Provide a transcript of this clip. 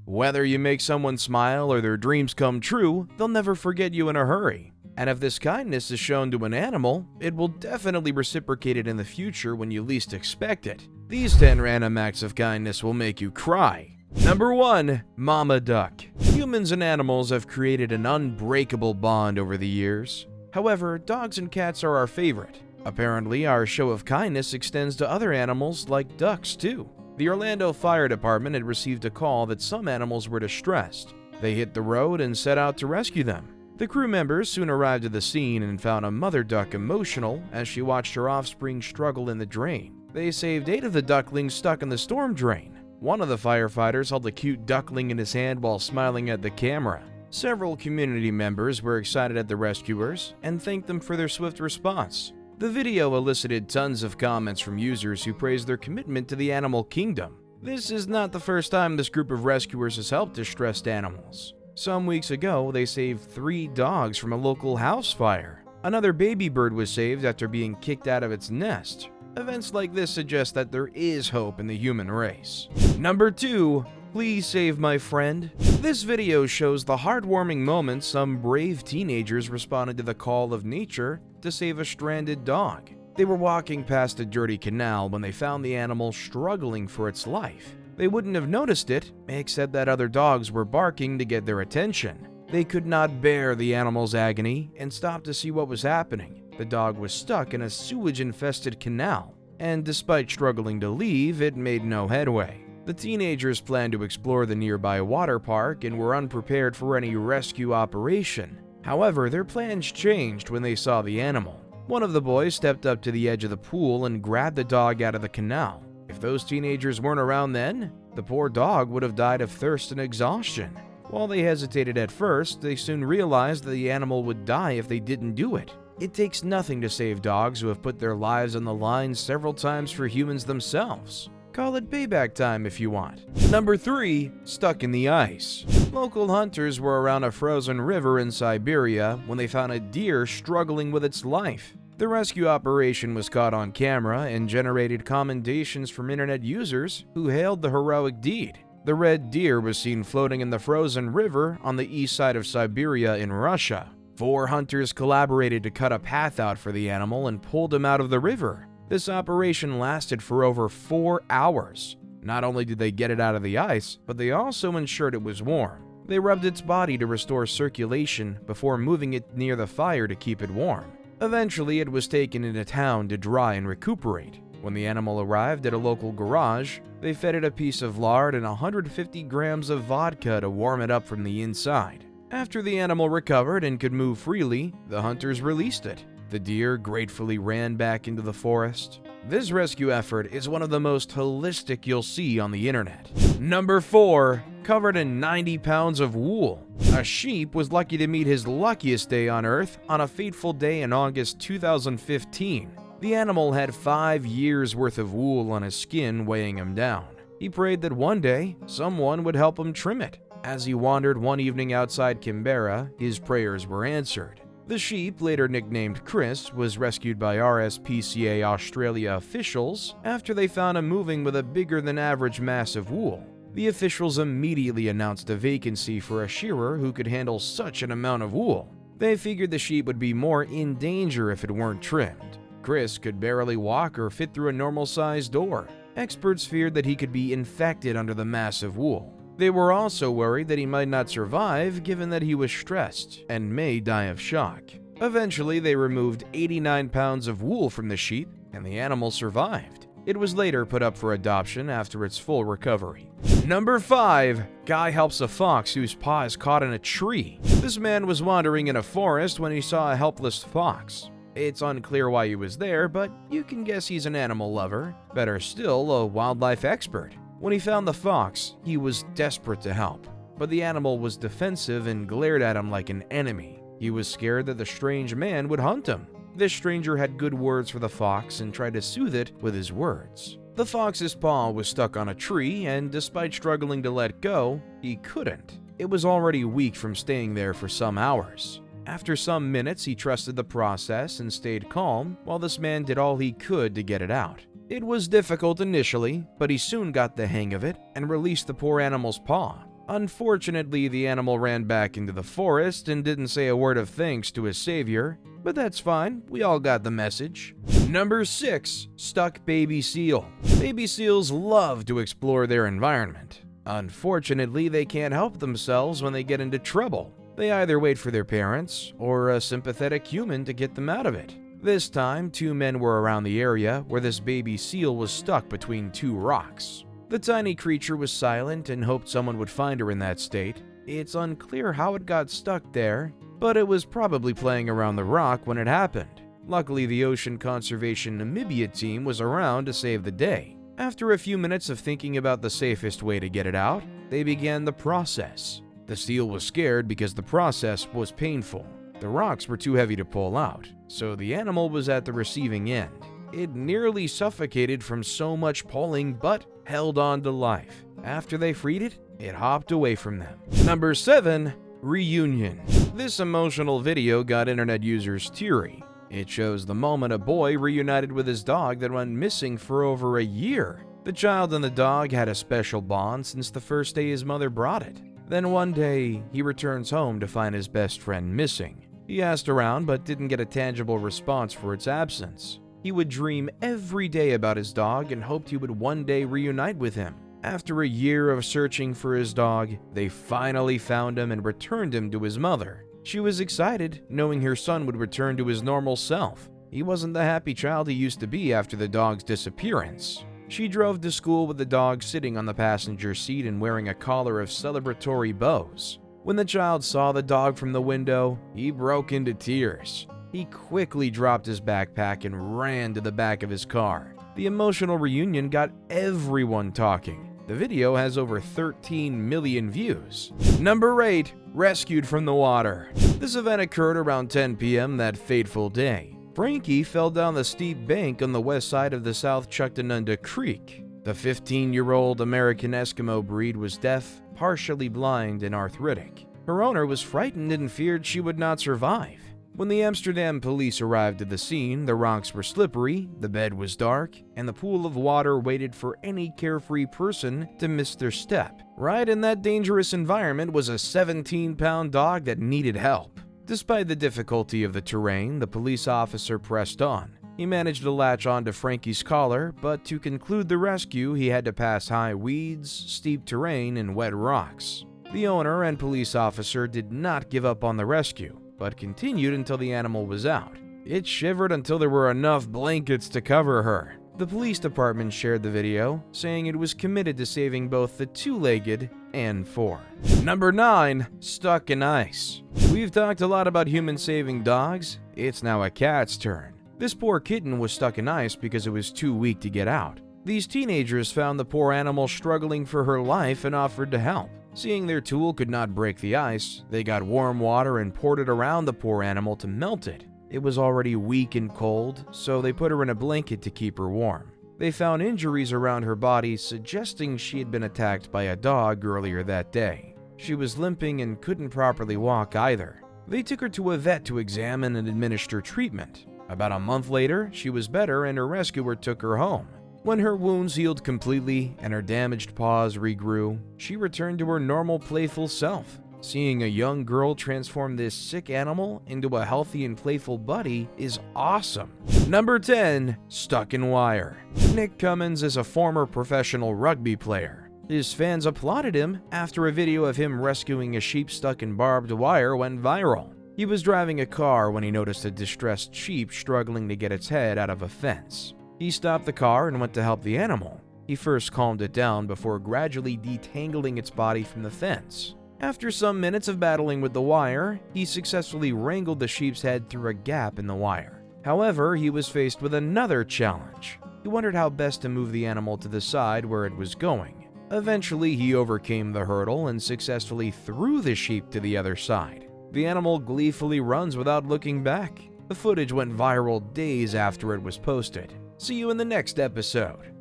Whether you make someone smile or their dreams come true, they'll never forget you in a hurry. And if this kindness is shown to an animal, it will definitely reciprocate it in the future when you least expect it. These 10 random acts of kindness will make you cry. Number 1. Mama Duck. Humans and animals have created an unbreakable bond over the years. However, dogs and cats are our favorite. Apparently, our show of kindness extends to other animals like ducks too. The Orlando Fire Department had received a call that some animals were distressed. They hit the road and set out to rescue them. The crew members soon arrived at the scene and found a mother duck emotional as she watched her offspring struggle in the drain. They saved 8 of the ducklings stuck in the storm drain. One of the firefighters held a cute duckling in his hand while smiling at the camera. Several community members were excited at the rescuers and thanked them for their swift response. The video elicited tons of comments from users who praised their commitment to the animal kingdom. This is not the first time this group of rescuers has helped distressed animals. Some weeks ago, they saved 3 dogs from a local house fire. Another baby bird was saved after being kicked out of its nest. Events like this suggest that there is hope in the human race. Number 2. Please save my friend. This video shows the heartwarming moments some brave teenagers responded to the call of nature to save a stranded dog. They were walking past a dirty canal when they found the animal struggling for its life. They wouldn't have noticed it, except that other dogs were barking to get their attention. They could not bear the animal's agony and stopped to see what was happening. The dog was stuck in a sewage-infested canal, and despite struggling to leave, it made no headway. The teenagers planned to explore the nearby water park and were unprepared for any rescue operation. However, their plans changed when they saw the animal. One of the boys stepped up to the edge of the pool and grabbed the dog out of the canal. If those teenagers weren't around then, the poor dog would have died of thirst and exhaustion. While they hesitated at first, they soon realized that the animal would die if they didn't do it. It takes nothing to save dogs who have put their lives on the line several times for humans themselves. Call it payback time if you want. Number 3. Stuck in the ice. Local hunters were around a frozen river in Siberia when they found a deer struggling with its life. The rescue operation was caught on camera and generated commendations from internet users who hailed the heroic deed. The red deer was seen floating in the frozen river on the east side of Siberia in Russia. 4 hunters collaborated to cut a path out for the animal and pulled him out of the river. This operation lasted for over 4 hours. Not only did they get it out of the ice, but they also ensured it was warm. They rubbed its body to restore circulation before moving it near the fire to keep it warm. Eventually, it was taken into town to dry and recuperate. When the animal arrived at a local garage, they fed it a piece of lard and 150 grams of vodka to warm it up from the inside. After the animal recovered and could move freely, the hunters released it. The deer gratefully ran back into the forest. This rescue effort is one of the most holistic you'll see on the internet. Number 4. Covered in 90 pounds of wool. A sheep was lucky to meet his luckiest day on Earth on a fateful day in August 2015. The animal had 5 years worth of wool on his skin weighing him down. He prayed that one day, someone would help him trim it. As he wandered one evening outside Canberra, his prayers were answered. The sheep, later nicknamed Chris, was rescued by RSPCA Australia officials after they found him moving with a bigger than average mass of wool. The officials immediately announced a vacancy for a shearer who could handle such an amount of wool. They figured the sheep would be more in danger if it weren't trimmed. Chris could barely walk or fit through a normal-sized door. Experts feared that he could be infected under the mass of wool. They were also worried that he might not survive given that he was stressed and may die of shock. Eventually, they removed 89 pounds of wool from the sheep and the animal survived. It was later put up for adoption after its full recovery. Number 5. Guy helps a fox whose paw is caught in a tree. This man was wandering in a forest when he saw a helpless fox. It's unclear why he was there, but you can guess he's an animal lover. Better still, a wildlife expert. When he found the fox, he was desperate to help, but the animal was defensive and glared at him like an enemy. He was scared that the strange man would hunt him. This stranger had good words for the fox and tried to soothe it with his words. The fox's paw was stuck on a tree, and despite struggling to let go, he couldn't. It was already weak from staying there for some hours. After some minutes, he trusted the process and stayed calm while this man did all he could to get it out. It was difficult initially, but he soon got the hang of it and released the poor animal's paw. Unfortunately, the animal ran back into the forest and didn't say a word of thanks to his savior, but that's fine, we all got the message. Number 6. Stuck baby seal. Baby seals love to explore their environment. Unfortunately, they can't help themselves when they get into trouble. They either wait for their parents or a sympathetic human to get them out of it. This time, 2 men were around the area where this baby seal was stuck between 2 rocks. The tiny creature was silent and hoped someone would find her in that state. It's unclear how it got stuck there, but it was probably playing around the rock when it happened. Luckily, the Ocean Conservation Namibia team was around to save the day. After a few minutes of thinking about the safest way to get it out, they began the process. The seal was scared because the process was painful. The rocks were too heavy to pull out, so the animal was at the receiving end. It nearly suffocated from so much pulling, but held on to life. After they freed it, it hopped away from them. Number 7. Reunion. This emotional video got internet users teary. It shows the moment a boy reunited with his dog that went missing for over a year. The child and the dog had a special bond since the first day his mother brought it. Then one day, he returns home to find his best friend missing. He asked around but didn't get a tangible response for its absence. He would dream every day about his dog and hoped he would one day reunite with him. After a year of searching for his dog, they finally found him and returned him to his mother. She was excited, knowing her son would return to his normal self. He wasn't the happy child he used to be after the dog's disappearance. She drove to school with the dog sitting on the passenger seat and wearing a collar of celebratory bows. When the child saw the dog from the window, he broke into tears. He quickly dropped his backpack and ran to the back of his car. The emotional reunion got everyone talking. The video has over 13 million views. Number 8. Rescued from the water. This event occurred around 10 p.m. that fateful day. Frankie fell down the steep bank on the west side of the South Chuctanunda Creek. The 15-year-old American Eskimo breed was deaf, partially blind, and arthritic. Her owner was frightened and feared she would not survive. When the Amsterdam police arrived at the scene, the rocks were slippery, the bed was dark, and the pool of water waited for any carefree person to miss their step. Right in that dangerous environment was a 17-pound dog that needed help. Despite the difficulty of the terrain, the police officer pressed on. He managed to latch onto Frankie's collar, but to conclude the rescue, he had to pass high weeds, steep terrain, and wet rocks. The owner and police officer did not give up on the rescue, but continued until the animal was out. It shivered until there were enough blankets to cover her. The police department shared the video, saying it was committed to saving both the two-legged and 4. Number 9. Stuck in ice. We've talked a lot about humans saving dogs. It's now a cat's turn. This poor kitten was stuck in ice because it was too weak to get out. These teenagers found the poor animal struggling for her life and offered to help. Seeing their tool could not break the ice, they got warm water and poured it around the poor animal to melt it. It was already weak and cold, so they put her in a blanket to keep her warm. They found injuries around her body, suggesting she had been attacked by a dog earlier that day. She was limping and couldn't properly walk either. They took her to a vet to examine and administer treatment. About a month later, she was better and her rescuer took her home. When her wounds healed completely and her damaged paws regrew, she returned to her normal playful self. Seeing a young girl transform this sick animal into a healthy and playful buddy is awesome. Number 10. Stuck in wire. Nick Cummins is a former professional rugby player. His fans applauded him after a video of him rescuing a sheep stuck in barbed wire went viral. He was driving a car when he noticed a distressed sheep struggling to get its head out of a fence. He stopped the car and went to help the animal. He first calmed it down before gradually detangling its body from the fence. After some minutes of battling with the wire, he successfully wrangled the sheep's head through a gap in the wire. However, he was faced with another challenge. He wondered how best to move the animal to the side where it was going. Eventually, he overcame the hurdle and successfully threw the sheep to the other side. The animal gleefully runs without looking back. The footage went viral days after it was posted. See you in the next episode.